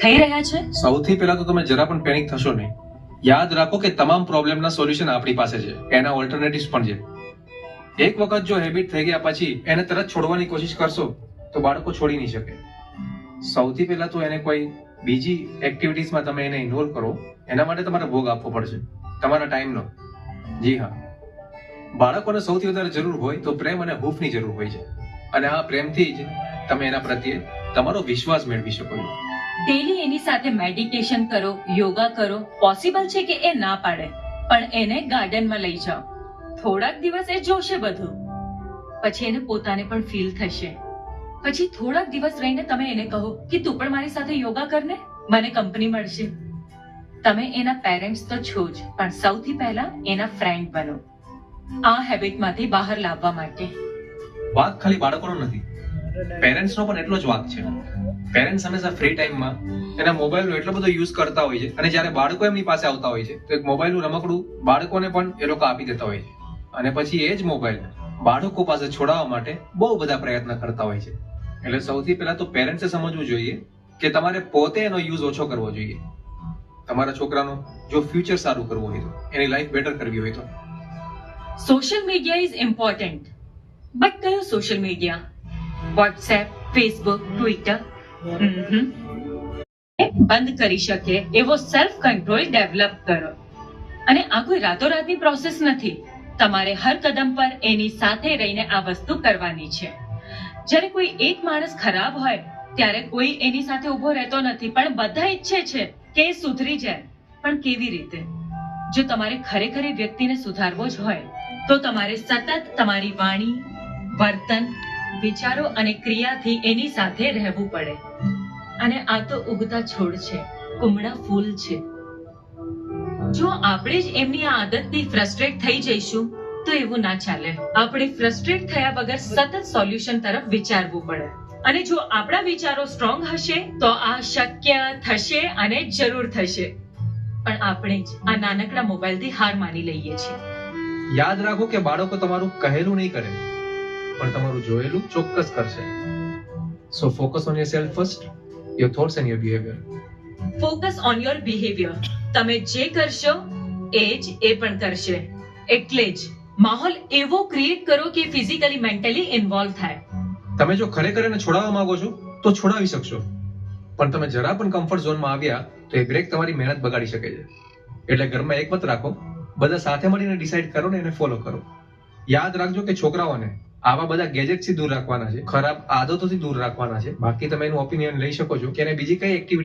થઈ રહ્યા છે? સૌથી પહેલા તો તમે જરા પણ પેનિક થશો નહીં. યાદ રાખો કે તમામ પ્રોબ્લેમના સોલ્યુશન આપણી પાસે છે, એના ઓલ્ટરનેટિવ્સ પણ છે. એક વખત જો હેબિટ થઈ ગયા પછી એને તરત છોડવાની કોશિશ કરશો તો બાળકો છોડી નહીં શકે. સૌથી પહેલા તો એને કોઈ બીજી એક્ટિવિટીઝમાં તમે એને ઇન્વોલ્વ કરો. એના માટે તમારે ભોગ આપવો પડશે, તમારા ટાઈમનો. જી હા, બાળકોને સૌથી વધારે જરૂર હોય તો પ્રેમ અને હૂંફની જરૂર હોય છે, અને આ પ્રેમથી જ તમે એના પ્રત્યે તમારો વિશ્વાસ મેળવી શકો છો. ડેલી એની સાથે મેડિટેશન કરો, યોગા કરો. પોસિબલ છે કે એ ના પાડે, પણ એને ગાર્ડનમાં લઈ જાઓ. થોડાક દિવસ એ જોશે બધું, પછી એને પોતાને પણ ફીલ થશે. પછી થોડાક દિવસ રહીને તમે એને કહો કે તું પણ મારી સાથે યોગા કરને, મને કંપની મળશે. તમે એના પેરેન્ટ્સ તો છો જ, પણ સૌથી પહેલા એના ફ્રેન્ડ બનો આ હેબિટમાંથી બહાર લાવવા માટે. વાક ખાલી બાળકોનો નથી, પેરેન્ટ્સનો પણ એટલો જ વાક છે. પેરેન્ટ્સ હંમેશા ફ્રી ટાઈમમાં એના મોબાઈલનો એટલો બધો યુઝ કરતા હોય છે, અને જ્યારે બાળકો એમની પાસે આવતા હોય છે તો એક મોબાઈલનું રમકડું બાળકોને પણ એ લોકો આપી દેતા હોય છે, અને પછી એ જ મોબાઈલ બાળકો પાસે છોડાવવા માટે બહુ બધા પ્રયત્ન કરતા હોય છે. એટલે સૌથી પહેલા તો પેરેન્ટ્સે સમજવું જોઈએ કે તમારે પોતે એનો યુઝ ઓછો કરવો જોઈએ. તમારા છોકરાનો જો ફ્યુચર સારું કરવું હોય તો, એની લાઈફ બેટર કરવી હોય તો. Social media is important, but કયો social media? WhatsApp, Facebook, Twitter? બંધ કરી શકે એવો સેલ્ફ કંટ્રોલ ડેવલપ કરો. અને આ કોઈ રાતોરાતની પ્રોસેસ નથી. તમારે હર કદમ પર એની સાથે રહીને આ વસ્તુ કરવાની છે. જ્યારે કોઈ એક માણસ ખરાબ હોય ત્યારે કોઈ એની સાથે ઉભો રહેતો નથી, પણ બધા ઈચ્છે છે કે એ સુધરી જાય. પણ કેવી રીતે? જો તમારે ખરેખર એ વ્યક્તિને સુધારવો જ હોય તો તમારે સતત તમારી વાણી, વર્તન, વિચારો અને ક્રિયાથી એની સાથે રહેવું પડે. અને આ તો ઉગતા છોડ છે, કુમળા ફૂલ છે. જો આપણે જ એમની આ આદતથી ફ્રસ્ટ્રેટ થઈ જઈશું તો એવું ના ચાલે. આપણે ફ્રસ્ટ્રેટ થયા વગર સતત સોલ્યુશન તરફ વિચારવું પડે. અને જો આપણા વિચારો સ્ટ્રોંગ હશે તો આ શક્ય થશે, અને જરૂર થશે. પણ આપણે જ આ નાનકડા મોબાઈલથી હાર માની લઈએ છીએ. યાદ રાખો કે બાળકો તમારું કહેલું નહીં કરે, પણ તમારું જોયેલું ચોક્કસ કરશે. So focus on yourself first, your thoughts and your behaviour. Focus on your behaviour. તમે જે કરશો એ જ એ પણ કરશે. એટલે જ માહોલ એવો ક્રિએટ કરો કે ફિઝિકલી મેન્ટલી ઇન્વોલ્વ થાય. તમે જો ખરેખર એને છોડાવવા માંગો છો તો છોડાવી શકશો, પણ તમે જરા પણ કમ્ફર્ટ ઝોનમાં આવ્યા તો એ બ્રેક તમારી મહેનત બગાડી શકે છે. એટલે ઘરમાં એક મત રાખો, બધા સાથે મળીને ડિસાઈડ કરો ને એને ફોલો કરો. યાદ રાખજો કે છોકરાઓને આવા બધા ગેજેટ્સથી દૂર રાખવાના છે, ખરાબ આદતોથી દૂર રાખવાના છે. બાકી તમે એનું ઓપિનિયન લઈ શકો છો કે એને બીજી કઈ એક્ટિવિટી